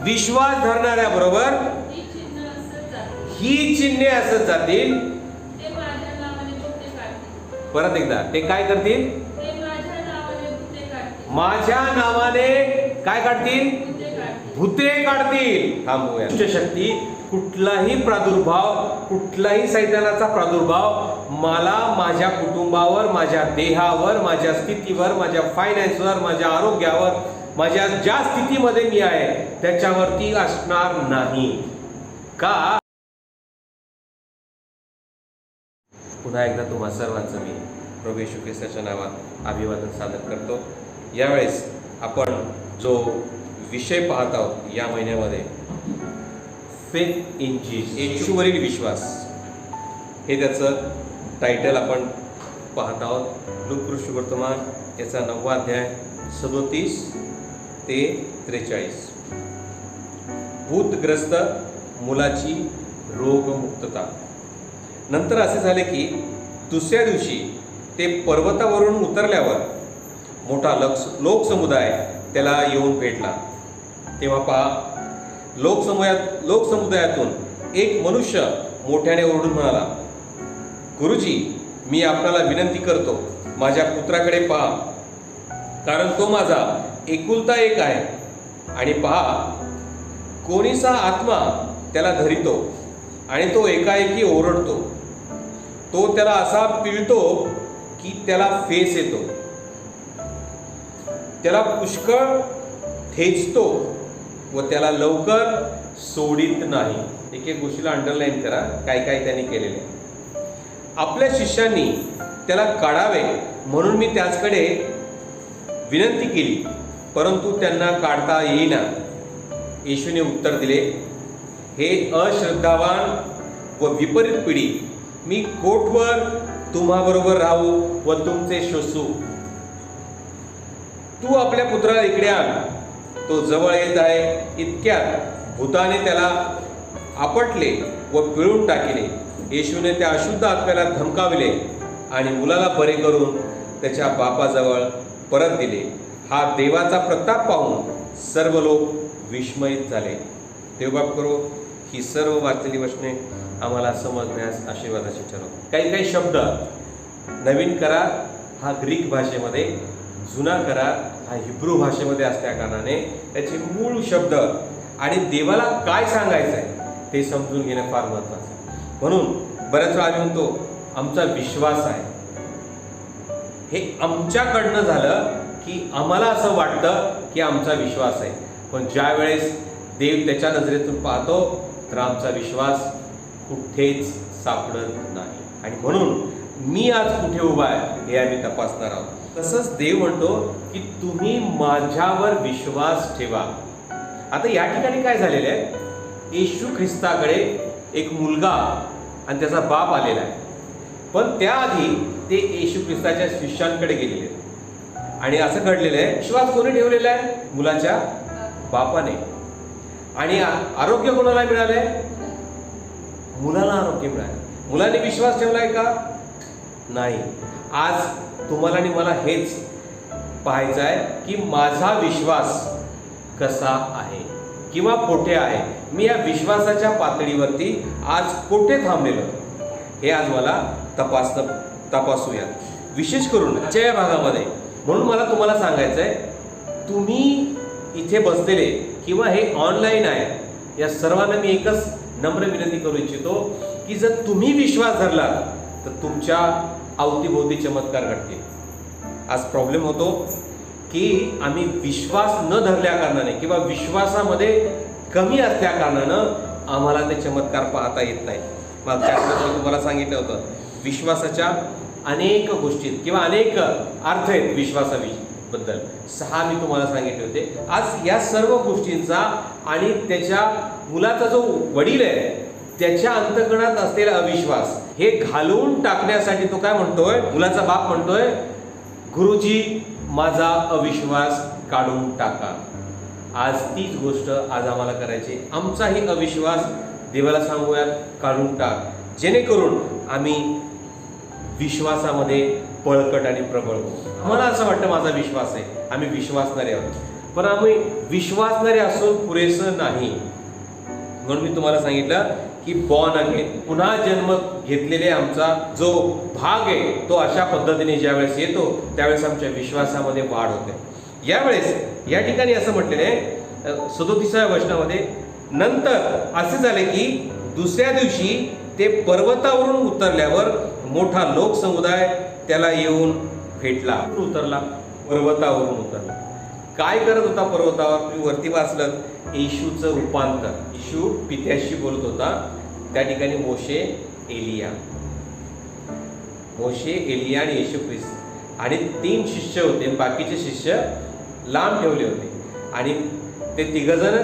विश्वास धरणाऱ्या बरोबर ही चिन्हे असत जातील. परत एकदा, ते काय करतील? माझ्या नावाने काय काढतील? भूते काढतील. थांबूया. शक्ती कुठलाही प्रादुर्भाव, कुठलाही सैतानाचा प्रादुर्भाव मला माझ्या कुटुंबावर, माझ्या देहावर, माझ्या स्थितीवर, माझ्या फायनान्सवर, माझ्या आरोग्यावर, माझ्या ज्या स्थितीमध्ये मी आहे त्याच्यावरती असणार नाही. का? पुन्हा एकदा तुम्हा सर्वांचं मी प्रभू येशू ख्रिस्ताच्या नावात अभिवादन सादर करतो. यावेळेस आपण जो विषय पाहत आहोत या महिन्यामध्ये, फेथ इन जीसस, येशूवरील विश्वास, हे त्याचं टायटल आपण पाहत आहोत. लूका सुवर्तमान याचा 9वा अध्याय 37 ते 43. भूतग्रस्त मुलाची रोगमुक्तता. नंतर असे झाले की दुसऱ्या दिवशी ते पर्वतावरून उतरल्यावर मोठा लोकसमुदाय त्याला येऊन भेटला. तेव्हा पहा, लोकसमुदायातून एक मनुष्य मोठ्याने ओरडून म्हणाला, गुरुजी, मी आपल्याला विनंती करतो, माझ्या पुत्राकडे पहा, कारण तो माझा एकुलता एक आहे. आणि पहा, कोणीसा आत्मा त्याला धरितो आणि तो एकाएकी ओरडतो. तो त्याला असा पिळतो की त्याला फेस येतो, त्याला पुष्कळ ठेचतो व त्याला लवकर सोडित नाही. एक गोष्टीला अंडरलाईन करा, काय काय त्यांनी केलेले. आपल्या शिष्यांनी त्याला काढावे म्हणून मी त्याचकडे विनंती केली, परंतु त्यांना काढता येईना. येशूने उत्तर दिले, हे अश्रद्धावान व विपरीत पिढी, मी कोठवर तुम्हाबरोबर राहू व तुमचे शोषू? तू आपल्या पुत्राला इकडे आण. तो जवळ येत आहे इतक्यात भूताने त्याला आपटले व पिळून टाकले. येशूने त्या अशुद्ध आत्म्याला धमकाविले आणि मुलाला बरे करून त्याच्या बापाजवळ परत दिले. हा देवाचा प्रताप पाहून सर्व लोक विस्मयित झाले. देवबाप करो, ही सर्व वाचलेली वचने आम्हाला समजण्यास आशीर्वादाची ठरो. काही काही शब्द नवीन करार हा ग्रीक भाषेमध्ये, जुना करार हा हिब्रू भाषेमध्ये असल्या कारणाने त्याचे मूळ शब्द आणि देवाला काय सांगायचं आहे ते समजून घेणं फार महत्त्वाचं आहे. म्हणून बऱ्याच वेळा आम्ही म्हणतो आमचा विश्वास आहे. हे आमच्याकडनं झालं की आम्हाला असं वाटतं की आमचा विश्वास आहे, पण ज्या वेळेस देव त्याच्या नजरेतून पाहतो तर आमचा विश्वास कुठेच सापडत नाही. आणि म्हणून मी आज कुठे उभा आहे हे आम्ही तपासणार आहोत. तसंच देव म्हणतो की तुम्ही माझ्यावर विश्वास ठेवा. आता या ठिकाणी काय झालेलं आहे, येशू ख्रिस्ताकडे एक मुलगा आणि त्याचा बाप आलेला आहे, पण त्याआधी ते येशू ख्रिस्ताच्या शिष्यांकडे गेलेले आणि असं घडलेलं आहे. विश्वास कोणी ठेवलेला आहे? मुलाच्या बापाने. आणि आरोग्य कोणाला मिळालंय? मुलाला आरोग्य मिळाले. मुलाने विश्वास ठेवलाय का? नाही. आज तुम्हाला आणि मला हेच पाहायचं आहे की माझा विश्वास कसा आहे किंवा कुठे आहे. मी या विश्वासाच्या पातळीवरती आज कुठे थांबलेलो हे आज मला तपासूया, विशेष करून आजच्या या भागामध्ये. म्हणून मला तुम्हाला सांगायचं आहे, तुम्ही इथे बसलेले किंवा हे ऑनलाईन आहे, या सर्वांना मी एकच नम्र विनंती करू इच्छितो की जर तुम्ही विश्वास धरला तर तुमच्या अवतीभोवती चमत्कार घडतील. आज प्रॉब्लेम होतो की आम्ही विश्वास न धरल्या कारणाने किंवा विश्वासामध्ये कमी असल्या कारणानं आम्हाला ते चमत्कार पाहता येत नाही. मागच्या आठवड्यात तुम्हाला सांगितलं होतं, विश्वासाच्या अनेक गोष्टीत किंवा अनेक अर्थ आहेत विश्वासाबद्दल. 6 मी तुम्हाला सांगितले होते. आज या सर्व गोष्टींचा आणि त्याच्या मुलाचा जो वडील आहे त्याच्या अंतःकरणात असलेला अविश्वास हे घालवून टाकण्यासाठी तो काय म्हणतोय, मुलाचा बाप म्हणतोय, गुरुजी माझा अविश्वास काढून टाका. आज तीच गोष्ट आज आम्हाला करायची. आमचाही अविश्वास देवाला सांगूयात काढून टाक, जेणेकरून आम्ही विश्वासामध्ये बळकट आणि प्रबळ होऊ. मला असं वाटतं माझा विश्वास आहे, आम्ही विश्वासणारे आहोत. पण आम्ही विश्वासणारे असून पुरेसं नाही. म्हणून मी तुम्हाला सांगितलं की बॉर्न अगेन, पुन्हा जन्म घेतलेले आमचा जो भाग आहे तो अशा पद्धतीने ज्यावेळेस येतो त्यावेळेस आमच्या विश्वासामध्ये वाढ होते. यावेळेस या ठिकाणी असं म्हटलेलं आहे 37व्या वचनामध्ये, नंतर असे झाले की दुसऱ्या दिवशी ते पर्वतावरून उतरल्यावर मोठा लोकसमुदाय त्याला येऊन भेटला. उतरला, पर्वतावरून उतरला. काय करत होता पर्वतावर? तुम्ही वरती वाचलं, येशूचं रूपांतर. येशू पित्याशी बोलत होता. त्या ठिकाणी मोशे, एलिया आणि येशू ख्रिस्त आणि 3 शिष्य होते. बाकीचे शिष्य लांब ठेवले होते आणि ते 3 जण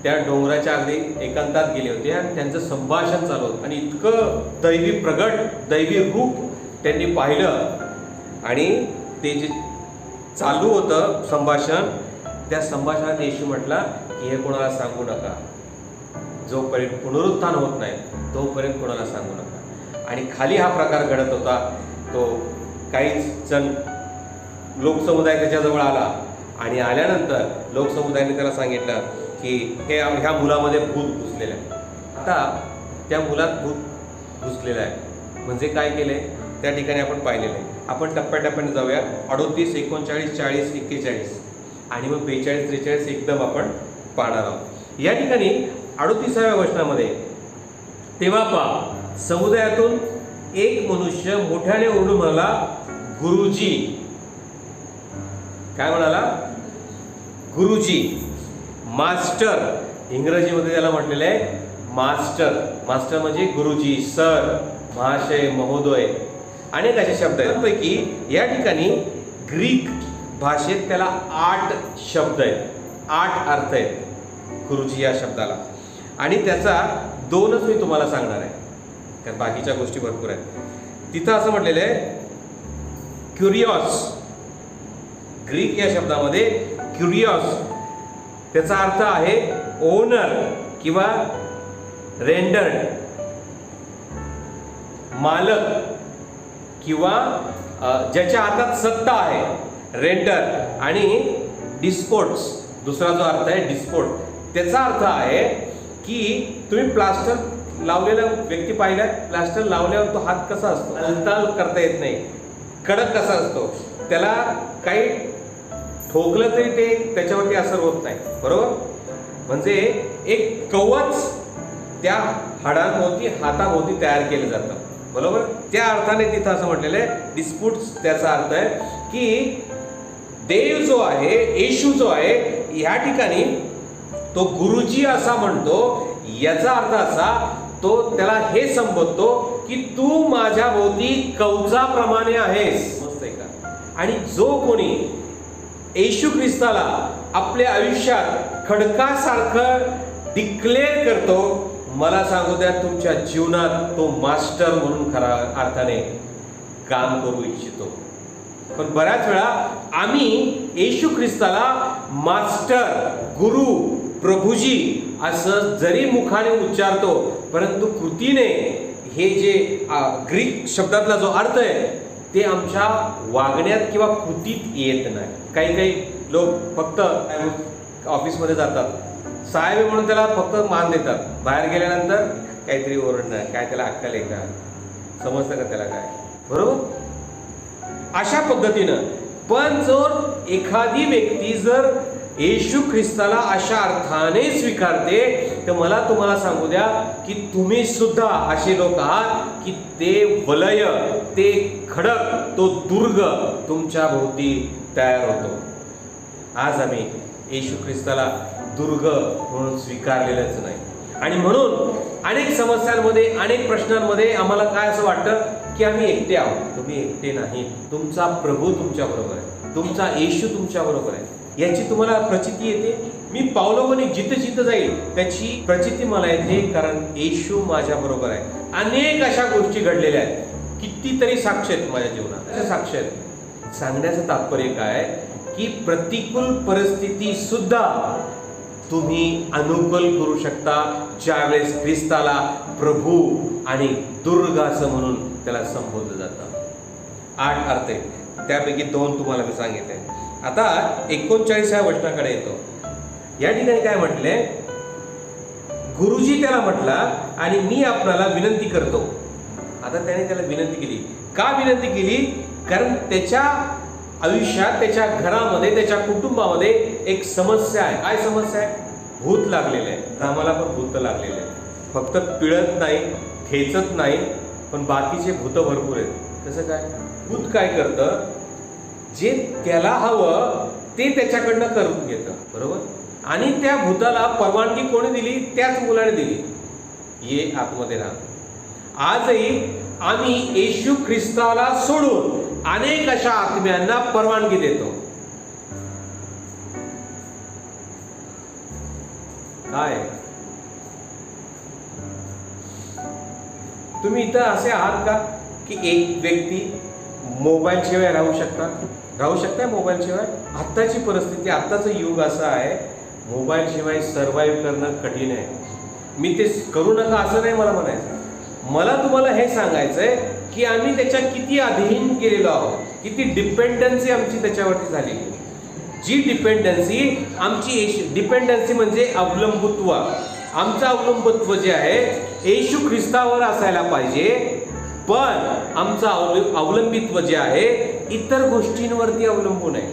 त्या डोंगराच्या अगदी एकांतात गेले होते आणि त्यांचं संभाषण चालू होतं. आणि इतकं दैवी प्रगट, दैवी रूप त्यांनी पाहिलं आणि ते जे चालू होतं संभाषण, त्या संभाषणात येशू म्हटला की हे कोणाला सांगू नका, जोपर्यंत पुनरुत्थान होत नाही तोपर्यंत कोणाला सांगू नका. आणि खाली हा प्रकार घडत होता. तो काहीच जण लोकसमुदाय त्याच्याजवळ आला आणि आल्यानंतर लोकसमुदायाने त्याला सांगितलं की ह्या मुलामध्ये भूत घुसलेलं आहे. आता त्या मुलात भूत घुसलेलं आहे म्हणजे काय केलंय त्या ठिकाणी आपण पाहिलेलं आहे. आपण टप्प्याटप्प्याने जाऊया. 38, 39, 40, 41 आणि मग 42, 43 एकदम आपण पाहणार आहोत. या ठिकाणी 38व्या वचनामध्ये, तेव्हा पहा समुदायातून एक मनुष्य मोठ्याने ओरडून म्हणाला, गुरुजी. काय म्हणाला? गुरुजी, मास्टर. इंग्रजीमध्ये त्याला म्हटलेलं आहे मास्टर. मास्टर म्हणजे गुरुजी, सर, महाशय, महोदय, अनेक असे शब्द आहेत. पैकी या ठिकाणी ग्रीक भाषेत त्याला 8 शब्द आहेत, 8 अर्थ आहेत गुरुजी या शब्दाला. आणि त्याचा 2च मी तुम्हाला सांगणार आहे, कारण बाकीच्या गोष्टी भरपूर आहेत. तिथं असं म्हटलेलं आहे क्युरियस. ग्रीक या शब्दामध्ये क्युरियस त्याचा अर्थ आहे ओनर किंवा रेंडर्ड, मालक किंवा ज्याच्या हातात सत्ता आहे, रेंडर. आणि डिस्पोर्ट्स दुसरा जो अर्थ आहे डिस्पोर्ट, त्याचा अर्थ आहे की तुम्ही प्लास्टर लावलेला व्यक्ती पाहिला, प्लास्टर लावल्यावर तो हात कसा असतो, हालचाल करता येत नाही, कडक कसा असतो, त्याला काही ठोकलं तरी ते त्याच्यावरती असर होत नाही, बरोबर. म्हणजे एक कवच त्या हाडांभोवती, हाताभोवती तयार केलं जातं, बरोबर. त्या अर्थाने तिथं असं म्हटलेलं आहे डिस्प्यूट्स. त्याचा अर्थ आहे की देव जो आहे, येशू जो आहे, ह्या ठिकाणी तो गुरुजी असा म्हणतो. याचा अर्थ असा, तो त्याला हे संबोधतो की तू माझ्या भोवती कवचाप्रमाणे आहेस. मस्त आहे का? आणि जो कोणी येशू ख्रिस्ताला आपल्या आयुष्यात खडकासारखं डिक्लेअर करतो, मला सांगू द्या तुमच्या जीवनात तो मास्टर म्हणून खऱ्या अर्थाने काम करू इच्छितो. पण बऱ्याच वेळा आम्ही येशू ख्रिस्ताला मास्टर, गुरु, प्रभुजी असं जरी मुखाने उच्चारतो, परंतु कृतीने हे जे ग्रीक शब्दातला जो अर्थ आहे ते आमच्या वागण्यात किंवा कृतीत येत नाही. काही काही लोक फक्त ऑफिसमध्ये जातात, साहेब आहे म्हणून त्याला फक्त मान देतात, बाहेर गेल्यानंतर काहीतरी ओरडणं, काय त्याला अक्कल आहे का, समजतं का त्याला काय, बरोबर. अशा पद्धतीनं. पण जर एखादी व्यक्ती जर येशू ख्रिस्ताला अशा अर्थाने स्वीकारते, तर मला तुम्हाला सांगू द्या की तुम्ही सुद्धा असे लोक आहात की ते वलय, ते खडक, तो दुर्ग तुमच्या भोवती तयार होतो. आज आम्ही येशू ख्रिस्ताला दुर्ग म्हणून स्वीकारलेलंच नाही. आणि म्हणून अनेक समस्यांमध्ये, अनेक प्रश्नांमध्ये आम्हाला काय असं वाटतं की आम्ही एकटे आहोत. तुम्ही एकटे नाही, तुमचा प्रभू तुमच्या बरोबर आहे, तुमचा येशू तुमच्या बरोबर आहे, याची तुम्हाला प्रचिती येते. मी पावलोगोनी जिथे जिथे जाईल त्याची प्रचिती मला येते, कारण येशू माझ्या बरोबर आहे. अनेक अशा गोष्टी घडलेल्या आहेत, कितीतरी साक्ष आहेत माझ्या जीवनात, अशा साक्ष आहेत. सांगण्याचं तात्पर्य काय की प्रतिकूल परिस्थिती सुद्धा तुम्ही अनुकूल करू शकता ज्यावेळेस ख्रिस्ताला प्रभू आणि दुर्ग असं म्हणून त्याला संबोधलं जातं. 8 अर्थ आहेत, त्यापैकी 2 तुम्हाला मी सांगितले. आता 39व्या वचनाकडे येतो. या ठिकाणी काय म्हटले, गुरुजी त्याला म्हटला आणि मी आपणाला विनंती करतो. आता त्याने त्याला विनंती केली. का विनंती केली? कारण त्याच्या आयुष्यात, त्याच्या घरामध्ये, त्याच्या कुटुंबामध्ये एक समस्या आहे. काय समस्या आहे? भूत लागलेलं आहे. आम्हाला पण भूत लागलेलं आहे. फक्त पिळत नाही, ठेचत नाही, पण बाकीचे भूत भरपूर आहेत. कसं काय? भूत काय करतं? जे त्याला हवं ते त्याच्याकडनं करून घेतं, बरोबर? आणि त्या भूताला परवानगी कोणी दिली? त्याच मुलाने दिली. ये आतमध्ये राहा. आजही आम्ही येशू ख्रिस्ताला सोडून अनेक अशा आत्म्यांना परवानगी देतो. काय तुम्ही इथं असे आहात का की एक व्यक्ती मोबाईल शिवाय राहू शकताय? मोबाईल शिवाय आत्ताची परिस्थिती, आत्ताचं युग असं आहे, मोबाईल शिवाय सर्व्हाइव्ह करणं कठीण आहे. मी ते करू नका असं नाही मला म्हणायचं. मला तुम्हाला हे सांगायचंय की आम्ही त्याच्या किती अधीन गेलेलो आहोत, किती डिपेंडन्सी आमची त्याच्यावरती झालेली. जी डिपेंडन्सी आमची, डिपेंडन्सी म्हणजे अवलंबित्व. आमचं अवलंबित्व जे आहे येशू ख्रिस्तावर असायला पाहिजे, पण आमचं अवलंबित्व जे आहे इतर गोष्टींवरती अवलंबून आहे.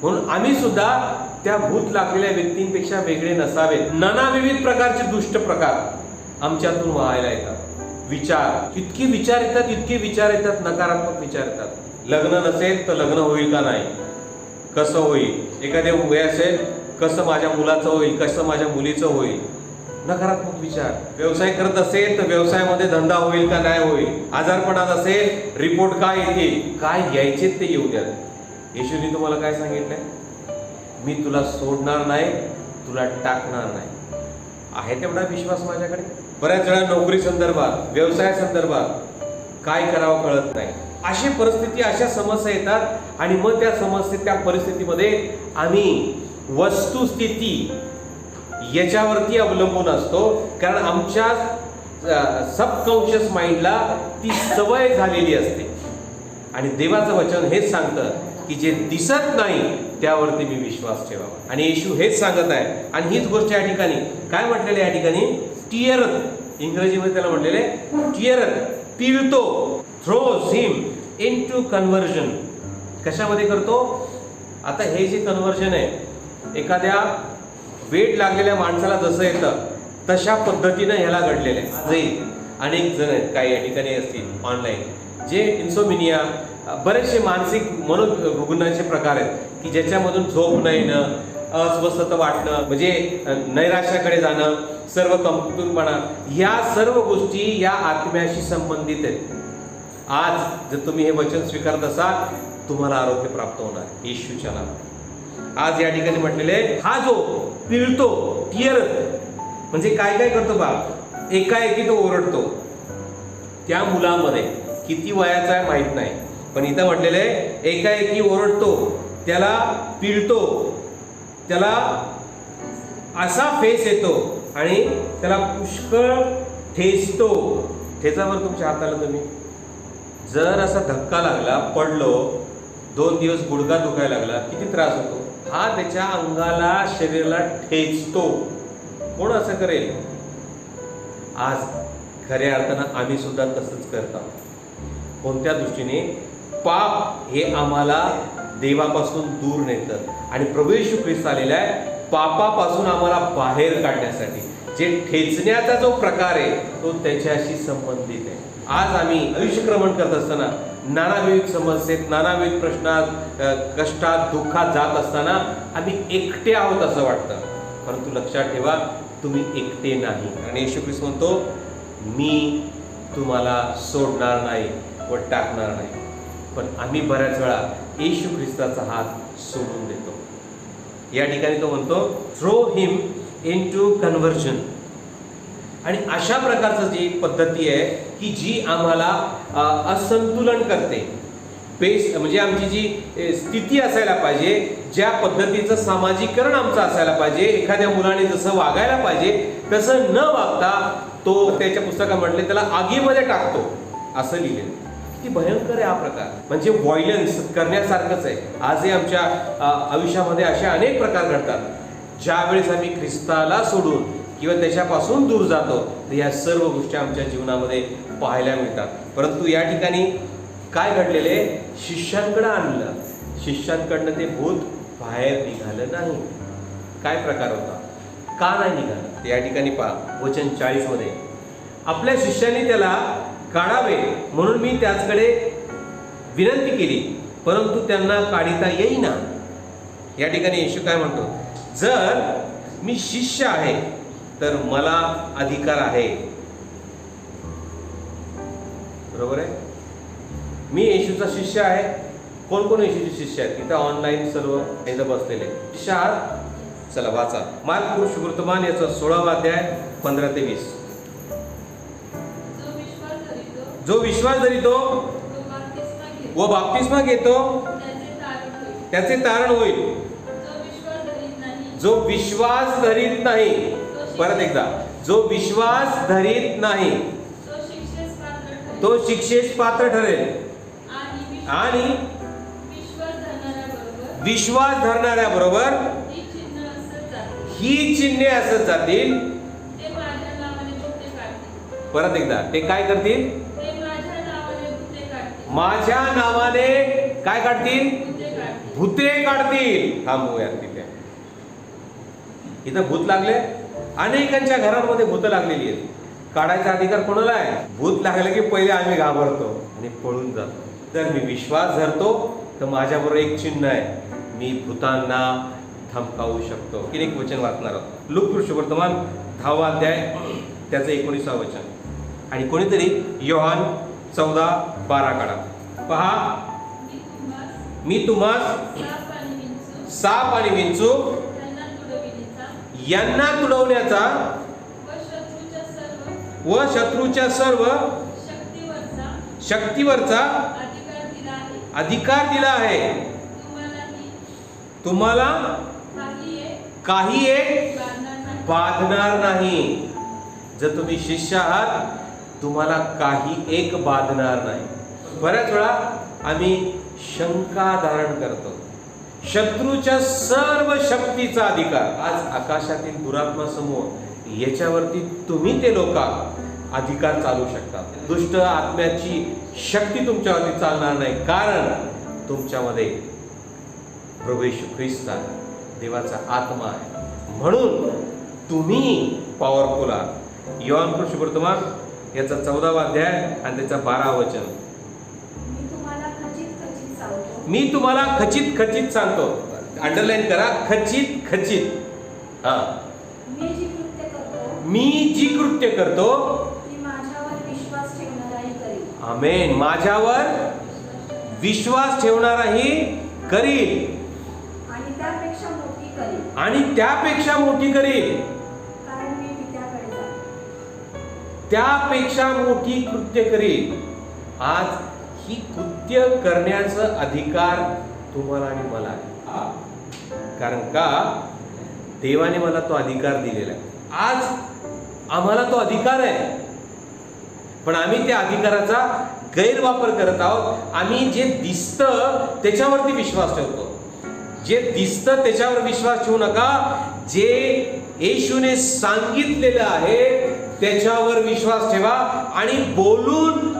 म्हणून आम्ही सुद्धा त्या भूत लागलेल्या व्यक्तींपेक्षा वेगळे नसावेत. नानाविविध प्रकारचे दुष्ट प्रकार आमच्यातून व्हायला येतात. इतके विचार येतात, नकारात्मक विचार येतात. लग्न नसेल तर लग्न होईल का नाही, कसं होईल, एखादे वय असेल कसं माझ्या मुलाचं होईल, कसं माझ्या मुलीचं होईल, नकारात्मक विचार. व्यवसाय करत असेल तर व्यवसायामध्ये धंदा होईल का नाही होईल, आजारपणात असेल रिपोर्ट काय येतील, काय यायचे ते येऊ द्या. येशूने तुम्हाला काय सांगितलंय? मी तुला सोडणार नाही, तुला टाकणार नाही. आहे तेवढा विश्वास माझ्याकडे? बऱ्याच वेळा नोकरी संदर्भात, व्यवसाय संदर्भात काय करावं कळत नाही. अशी परिस्थिती, अशा समस्या येतात आणि मग त्या समस्या, त्या परिस्थितीमध्ये आम्ही वस्तुस्थिती याच्यावरती अवलंबून असतो. कारण आमच्या सबकॉन्शियस माइंडला ती सवय झालेली असते. आणि देवाचं वचन हेच सांगतं की जे दिसत नाही त्यावरती मी विश्वास ठेवावा. आणि येशू हेच सांगत आहे. आणि हीच गोष्ट या ठिकाणी काय म्हटलेली आहे? या ठिकाणी टिअरथ, इंग्रजीमध्ये त्याला म्हटलेले टिअरथ, पिळतो, थ्रोज हिम इनटू कन्व्हर्जन. कशामध्ये करतो? आता हे जे कन्व्हर्जन आहे, एखाद्या वेट लागलेल्या माणसाला जसं येतं तशा पद्धतीनं ह्याला घडलेलं आहे. आजही अनेक जण आहेत, काही या ठिकाणी असतील ऑनलाईन, जे इन्सोमिनिया, बरेचसे मानसिक मनोरुग्णाचे प्रकार आहेत की ज्याच्यामधून झोप न येणं, अस्वस्थता वाटणं, म्हणजे नैराश्याकडे जाणं, सर्व कमकुवतपणा, ह्या सर्व गोष्टी या आत्म्याशी संबंधित आहेत. आज जर तुम्ही हे वचन स्वीकारत असाल, तुम्हाला आरोग्य प्राप्त होणार येशूच्या नावाने. आज या ठिकाणी म्हटलेले हा जो पिळतो, टिअरथ म्हणजे काय काय करतो बा, एकाएकी तो ओरडतो. त्या मुलामध्ये किती वयाचा आहे माहित नाही, पण इथं म्हटलेलं आहे एकाएकी ओरडतो, त्याला पिळतो, त्याला असा फेस येतो आणि त्याला पुष्कळ ठेचतो. ठेचावर तुमच्या हाताला तुम्ही जर असा धक्का लागला, पडलो, 2 दिवस गुडघा दुखायला लागला, किती त्रास होतो. हा त्याच्या अंगाला, शरीराला ठेचतो. कोण असं करेल? आज खऱ्या अर्थानं आम्ही सुद्धा तसंच करतो. कोणत्या दृष्टीने? पाप हे आम्हाला देवापासून दूर नेतं आणि प्रभू येशू ख्रिस्त आलेला आहे पापापासून आम्हाला बाहेर काढण्यासाठी. जे ठेचण्याचा जो प्रकार आहे तो त्याच्याशी संबंधित आहे. आज आम्ही आयुष्यक्रमण करत असताना नानाविध समस्येत, नानाविध प्रश्नात, कष्टात, दुःखात जात असताना आम्ही एकटे आहोत असं वाटतं. परंतु लक्षात ठेवा, तुम्ही एकटे नाही. आणि येशू ख्रिस्त म्हणतो, मी तुम्हाला सोडणार नाही व टाकणार नाही. पण आम्ही बऱ्याच वेळा येशू ख्रिस्ताचा हात सोडून देतो. या ठिकाणी तो म्हणतो थ्रो हिम इनटू कन्व्हर्जन. आणि अशा प्रकारचं जी पद्धती आहे की जी आम्हाला असंतुलन करते. म्हणजे आमची जी स्थिती असायला पाहिजे, ज्या पद्धतीचं सामाजिकरण आमचं असायला पाहिजे, एखाद्या मुलाने जसं वागायला पाहिजे तसं न वागता तो त्याच्या पुस्तकात म्हटले त्याला आगीमध्ये टाकतो असं लिहिलेलं. किती भयंकर आहे हा प्रकार. म्हणजे व्हायलन्स करण्यासारखंच आहे. आजही आमच्या आयुष्यामध्ये असे अनेक प्रकार घडतात. ज्या वेळेस आम्ही ख्रिस्ताला सोडून किंवा त्याच्यापासून दूर जातो तर या सर्व गोष्टी आमच्या जीवनामध्ये पाहायला मिळतात. परंतु या ठिकाणी काय घडलेले, शिष्यांकडे आणलं, शिष्यांकडनं ते भूत बाहेर निघालं नाही. काय प्रकार होता, का नाही निघालं ते या ठिकाणी पहा. वचन 40 मध्ये, आपल्या शिष्यांनी त्याला काढावे म्हणून मी त्याचकडे विनंती केली, परंतु त्यांना काढिता येईना. या ठिकाणी येशू काय म्हणतो, जर मी शिष्य आहे तर मला अधिकार आहे. बरोबर आहे, मी येशूचा शिष्य आहे. कोण कोण येशूचे शिष्य आहेत इथं ऑनलाईन सर्व इथं बसलेले शिष्य आहात. चला वाचा मार्क सुवर्तमान याचा 16वा अध्याय 15 ते 20. जो विश्वास धरितो व बाप्तिस्मा घेतो त्याचे तारण होईल. जो विश्वास धरीत नाही, परत एकदा, जो विश्वास धरीत नाही तो शिक्षेस पात्र ठरेल. आणि विश्वास धरणाऱ्या बरोबर ही चिन्हे असत जातील. परत एकदा, ते काय करतील, माझ्या नावाने काय काढतील, भूते काढतील. थांबूयात तिथे. इथं भूत लागले, अनेकांच्या घरांमध्ये भूत लागलेली आहेत. काढायचा अधिकार कोणाला आहे? भूत लागलं की पहिले आम्ही घाबरतो आणि पळून जातो. जर मी विश्वास धरतो तर माझ्याबरोबर एक चिन्ह आहे, मी भूतांना धमकावू शकतो. एक वचन वाचणार आहोत. लूक सुवर्तमान 10वा अध्याय त्याचं 19वा वचन. आणि कोणीतरी योहान 14:12 काढा. पहा, मी तुम्हास साप आणि विंचू यांना तुडवण्याचा व शत्रूच्या सर्व शक्तीवरचा अधिकार दिला आहे. तुम्हाला काही एक बाधणार नाही. जर तुम्ही शिष्य आहात तुम्हाला काही एक बाधणार नाही. बऱ्याच वेळा आम्ही शंका धारण करतो, शत्रूच्या सर्व शक्तीचा अधिकार. आज आकाशातील दुरात्मा समूह याच्यावरती तुम्ही ते लोक अधिकार चालू शकतात. दुष्ट आत्म्याची शक्ती तुमच्यावरती चालणार नाही, कारण तुमच्यामध्ये प्रभू येशू ख्रिस्त देवाचा आत्मा आहे. म्हणून तुम्ही पॉवरफुल आहात. योहान सुवर्तमान याचा 14वा अध्याय आणि त्याचा 12वा वचन. मी तुम्हाला खचित खचित सांगतो. अंडरलाईन करा, खचित खचित. हा, मी जी कृत्य करतो आमेन, माझ्यावर विश्वास ठेवणाराही करील आणि त्यापेक्षा मोठी करील. त्यापेक्षा मोठी कृत्य करील. आज ही कृत्य करण्याचा अधिकार तुम्हाला आणि मला आहे. कारण का, देवाने मला तो अधिकार दिलेला आहे. आज आम्हाला तो अधिकार आहे, पण आम्ही त्या अधिकाराचा गैरवापर करत आहोत. आम्ही जे दिसतं त्याच्यावरती विश्वास ठेवतो. जे दिसतं त्याच्यावर विश्वास ठेवू नका. जे येशूने सांगितलेलं आहे त्याच्यावर विश्वास ठेवा आणि बोलून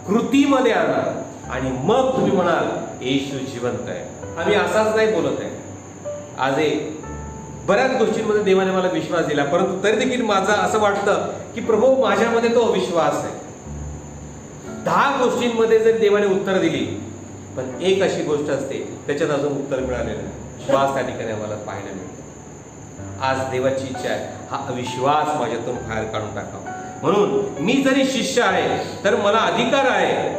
कृतीमध्ये आणा. आणि मग तुम्ही म्हणाल येशू जिवंत आहे. आम्ही असाच नाही बोलत आहे. आज बऱ्याच गोष्टींमध्ये देवाने मला विश्वास दिला, परंतु तरी देखील माझं असं वाटतं की प्रभू माझ्यामध्ये तो अविश्वास आहे. 10 गोष्टींमध्ये जर देवाने उत्तर दिली, पण एक अशी गोष्ट असते त्याच्यात अजून उत्तर मिळालेलं नाही. श्वास त्या ठिकाणी आम्हाला पाहायला मिळतो. आज देवाची इच्छा आहे हा अविश्वास माझ्यातून बाहेर काढून टाकावा. म्हणून मी जरी शिष्य आहे तर मला अधिकार आहे,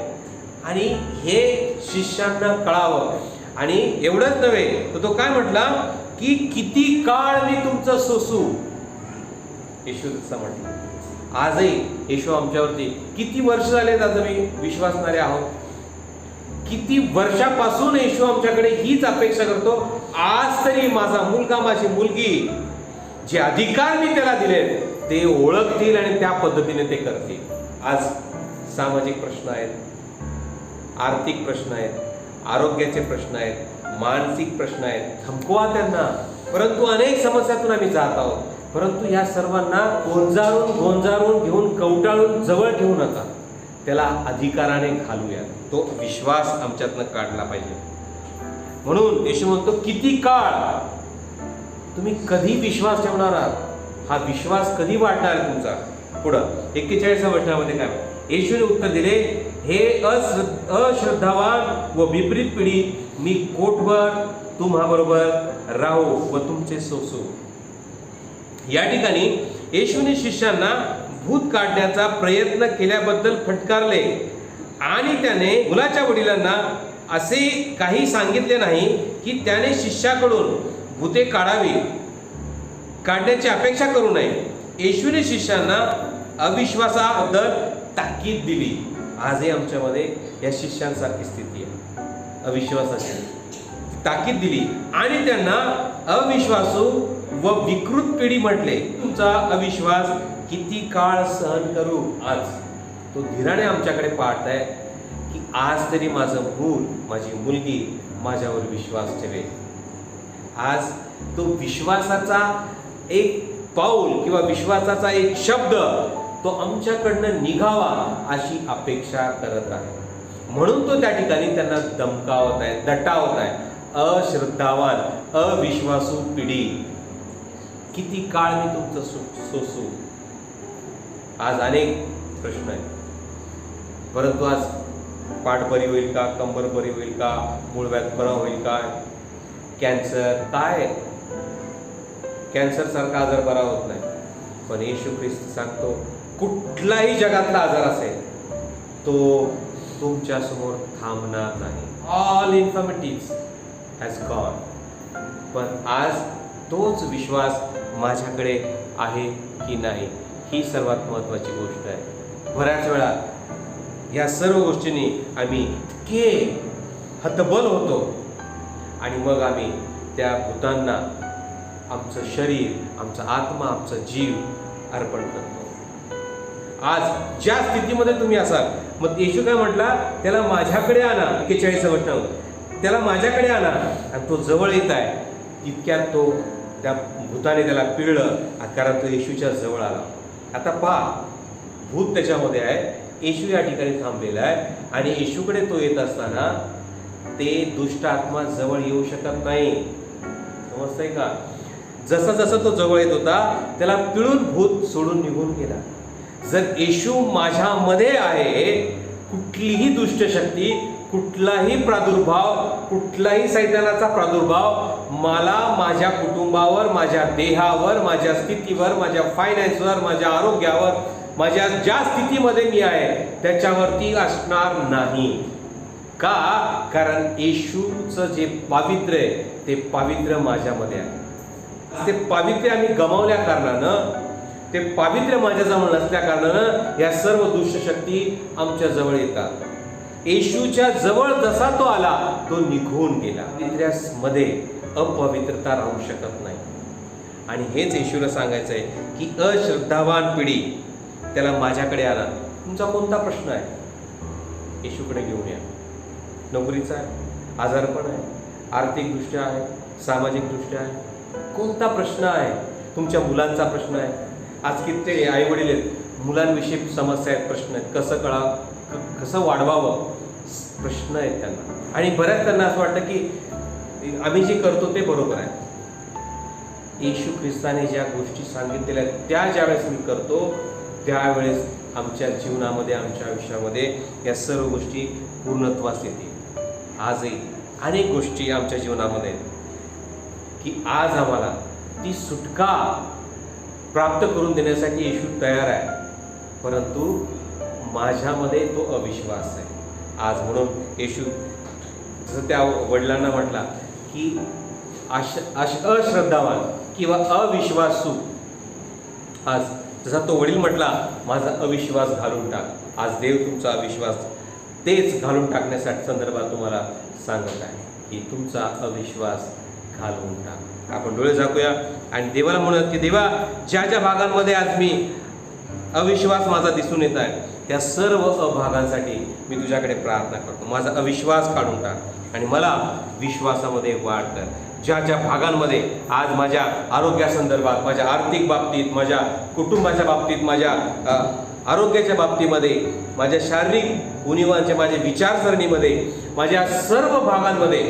आणि हे शिष्यांना कळावं. आणि एवढंच नव्हे तर तो काय म्हटला की किती काळ मी तुमचं सोसू. येशू तसं म्हटलं. आजही येशू आमच्यावरती किती वर्ष झालेत आज आम्ही विश्वासणारे आहोत. किती वर्षापासून येशू आमच्याकडे हीच अपेक्षा करतो. आज तरी माझा मुलगा, माझी मुलगी जे अधिकार मी त्याला दिले ते ओळखतील आणि त्या पद्धतीने ते करतील. आज सामाजिक प्रश्न आहेत, आर्थिक प्रश्न आहेत, आरोग्याचे प्रश्न आहेत, मानसिक प्रश्न आहेत, थमकवा त्यांना. परंतु अनेक समस्यातून आम्ही जात आहोत. परंतु या सर्वांना गोंजारून घेऊन कवटाळून जवळ घेऊ नका, त्याला अधिकाराने घालूया. तो विश्वास आमच्यातनं काढला पाहिजे. म्हणून येशू म्हणतो, किती काळ तुम्ही कधी विश्वास ठेवणार आहात? हा विश्वास कधी वाढणार तुमचा? पुढं 41व्या वचनामध्ये काय येशूने उत्तर दिले, हे अश्रद्धावान व विपरीत पिढी, मी कोटभर तुम्हाबरोबर राहू व तुमचे सोसू. या ठिकाणी येशूने शिष्यांना भूत काढण्याचा प्रयत्न केल्याबद्दल फटकारले आणि त्याने मुलाच्या वडिलांना असे काही सांगितले नाही की त्याने शिष्याकडून भूते काढण्याची अपेक्षा करू नये. येशूने शिष्यांना अविश्वासाबद्दल ताकीद दिली. आजही आमच्यामध्ये या शिष्यांसारखी स्थिती आहे, अविश्वासाची ताकीद दिली आणि त्यांना अविश्वासू व विकृत पिढी म्हटले. तुमचा अविश्वास किती काळ सहन करू? आज तो धीराने आमच्याकडे पाहत आहे की आज तरी माझं मूल, माझी मुलगी माझ्यावर विश्वास ठेवेल. आज तो विश्वासाचा एक पाऊल किंवा विश्वासाचा एक शब्द तो आमच्याकडनं निघावा अशी अपेक्षा करत आहे. म्हणून तो त्या ठिकाणी त्यांना धमकावत आहे, दटावत आहे. अश्रद्धावान, अविश्वासू पिढी, किती काळ मी तुमचं सोसू? आज अनेक प्रश्न आहेत. परंतु आज पाठ बरी होईल का? कंबर बरी होईल का? मूळव्याध बरा होईल का? कॅन्सर, काय कॅन्सर सारखा आजार बरा होत नाही. पण येशू ख्रिस्त सांगतो, कुठलाही जगातला आजार असेल तो तुमच्या समोर थांबणार नाही. All infirmities has gone. पण आज तोच विश्वास माझ्याकडे आहे की नाही, ही सर्वात महत्त्वाची गोष्ट आहे. बऱ्याच वेळा या सर्व गोष्टींनी आम्ही इतके हतबल होतो आणि मग आम्ही त्या भूतांना आमचं शरीर, आमचा आत्मा, आमचा जीव अर्पण करतो. आज ज्या स्थितीमध्ये तुम्ही असाल, मग येशू काय म्हटला, त्याला माझ्याकडे आणा. 41 वचनावर त्याला माझ्याकडे आणा. आणि तो जवळ येत आहे. इतक्यात तो त्या भूताने त्याला पिळलं, कारण तो येशूच्या जवळ आला. आता पहा, भूत त्याच्यामध्ये आहे, येशू या ठिकाणी थांबलेला आहे आणि येशूकडे तो येत असताना ते दुष्ट आत्मा जवळ येऊ शकत नाही. समजतंय का? जसा जसा तो जवळ येत होता त्याला पिळून भूत सोडून निघून गेला. जर येशू माझ्यामध्ये आहे, कुठलीही दुष्ट शक्ती, कुठलाही प्रादुर्भाव, कुठलाही सैतानाचा प्रादुर्भाव मला माझ्या कुटुंबावर, माझ्या देहावर, माझ्या स्थितीवर, माझ्या फायनान्सवर, माझ्या आरोग्यावर, माझ्या ज्या स्थितीमध्ये मी आहे त्याच्यावरती असणार नाही. का? कारण येशूचं जे पावित्र्य आहे ते पावित्र्य माझ्यामध्ये आहे. ते पावित्र्य आम्ही गमावल्या कारणानं, ते पावित्र्य माझ्याजवळ नसल्या कारणानं या सर्व दुष्ट शक्ती आमच्या जवळ येतात. येशूच्या जवळ जसा तो आला तो निघून गेला. पावित्र्यामध्ये अपवित्रता राहू शकत नाही. आणि हेच येशूला सांगायचं आहे की अश्रद्धावान पिढी, त्याला माझ्याकडे आणा. तुमचा कोणता प्रश्न आहे? येशूकडे घेऊन या. नोकरीचा आहे, आजारपण आहे, आर्थिकदृष्ट्या आहे, सामाजिकदृष्ट्या आहे, कोणता प्रश्न आहे? तुमच्या मुलांचा प्रश्न आहे. आज किती आई वडील आहेत, मुलांविषयी समस्या आहेत, प्रश्न आहेत, कसं वाढवावं प्रश्न आहेत त्यांना. आणि बऱ्याच त्यांना असं वाटतं की आम्ही जे करतो ते बरोबर आहे. येशू ख्रिस्ताने ज्या गोष्टी सांगितलेल्या त्या ज्यावेळेस मी करतो त्यावेळेस आमच्या जीवनामध्ये, आमच्या आयुष्यामध्ये या सर्व गोष्टी पूर्णत्वास येतील. आजही अनेक गोष्टी आमच्या जीवनामध्ये आहेत की आज आम्हाला ती सुटका प्राप्त करून देण्यासाठी येशू तयार आहे. परंतु माझ्यामध्ये तो अविश्वास आहे. आज म्हणून येशू जसं त्या वडिलांना म्हटला की अश्रद्धावान किंवा अविश्वासू, आज जसा तो वडील म्हटला माझा अविश्वास घालून टाक, आज देव तुमचा अविश्वास तेच घालून टाकण्यासाठी संदर्भात तुम्हाला सांगत आहे की तुमचा अविश्वास घालवून टाक. आपण डोळे झाकूया आणि देवाला म्हणूयात की देवा, ज्या ज्या भागांमध्ये आज मी अविश्वास माझा दिसून येत आहे, त्या सर्व अभागांसाठी मी तुझ्याकडे प्रार्थना करतो. माझा अविश्वास काढून टाक आणि मला विश्वासामध्ये वाढ कर. ज्या ज्या भागांमध्ये आज माझ्या आरोग्यासंदर्भात, माझ्या आर्थिक बाबतीत, माझ्या कुटुंबाच्या बाबतीत, माझ्या आरोग्याच्या बाबतीमध्ये, माझ्या शारीरिक उणिवांच्या, माझ्या विचारसरणीमध्ये, माझ्या सर्व भागांमध्ये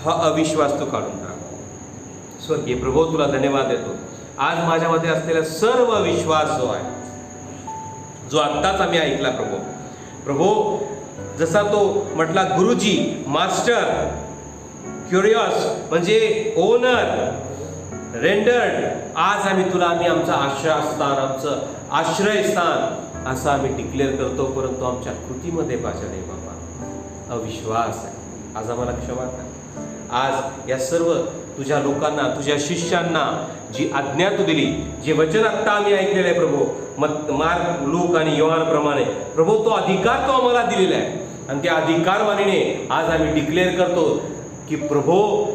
हा अविश्वास तू काढून टाक. स्वर्गीय प्रभू, तुला धन्यवाद देतो. आज माझ्यामध्ये असलेला सर्व विश्वास जो आहे, जो आत्ताच आम्ही ऐकला प्रभू, जसा तो म्हटला गुरुजी, मास्टर, क्युरियस म्हणजे ओनर, रेंडर्ड, आज आम्ही तुला आमचं आश्रयस्थान, आमचं आश्रयस्थान असं आम्ही डिक्लेअर करतो. परंतु आमच्या कृतीमध्ये पाहिजे नाही बाबा, अविश्वास आहे. आज आम्हाला क्षमा कर. आज या सर्व तुझ्या लोकांना, तुझ्या शिष्यांना जी आज्ञा तू दिली, जे वचन आत्ता आम्ही ऐकलेलं आहे प्रभू, मार्क, लूक आणि योहानप्रमाणे प्रभू, तो अधिकार तो आम्हाला दिलेला आहे. आणि त्या अधिकारवाणीने आज आम्ही डिक्लेअर करतो की प्रभू,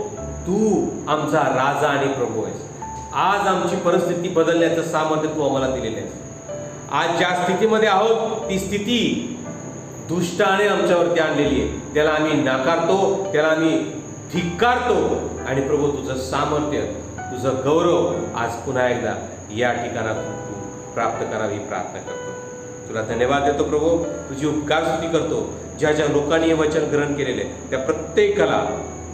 तू आमचा राजा आणि प्रभू आहेस. आज आमची परिस्थिती बदलण्याचं सामर्थ्य तू आम्हाला दिलेलं आहे. आज ज्या स्थितीमध्ये आहोत ती स्थिती दुष्टाने आमच्यावरती आणलेली आहे, त्याला आम्ही नाकारतो, त्याला आम्ही धिक्कारतो. आणि प्रभू, तुझं सामर्थ्य, तुझं गौरव आज पुन्हा एकदा या ठिकाणात तू प्राप्त करावी प्रार्थना करतो. तुला धन्यवाद देतो प्रभू, तुझी उपकार स्तुती करतो. ज्या ज्या लोकांनी हे वचन ग्रहण केलेले त्या प्रत्येकाला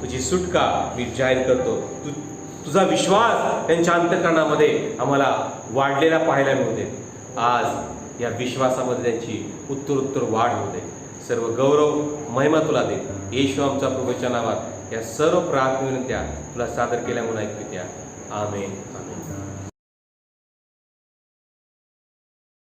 तुझी सुटका मी जाहीर करतो. तुझा विश्वास त्यांच्या अंतःकरणामध्ये आम्हाला वाढलेला पाहायला मिळू दे. आज या विश्वासामध्ये त्यांची उत्तरोत्तर वाढ होऊ दे. सर्व गौरव महिमा तुला दे. येशू आमचा प्रभूच्या नावात या सर्व प्रार्थना विनंत्या तुला सादर केल्या म्हणून ऐकू द्या. आमेन. आमेन.